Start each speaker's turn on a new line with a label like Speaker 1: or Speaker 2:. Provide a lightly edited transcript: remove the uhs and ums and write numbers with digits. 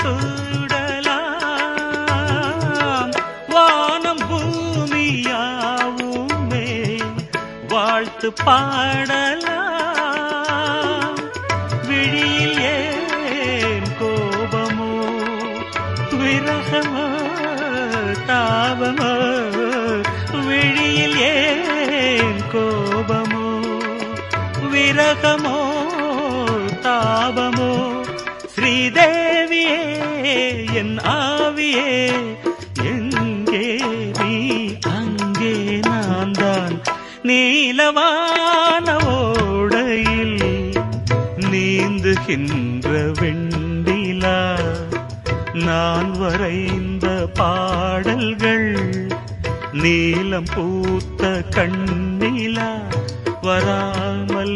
Speaker 1: சூடலாம் வானம் பூமியாவுமே வாழ்த்து பாடலாம் விழியில் ஏன் கோபமோ விரகமோ தாபமோ விழியில் ஏன் கோபமோ விரகமோ தாபமோ ஸ்ரீதேவியே என் ஆவியே எங்கே நீ அங்கே நான் தான் நீலவான ஓடையில் நீந்துகின்ற வெண்ணிலா நான் வரைந்த பாடல்கள் நீலம் பூத்த கண்ணிலா வராமல்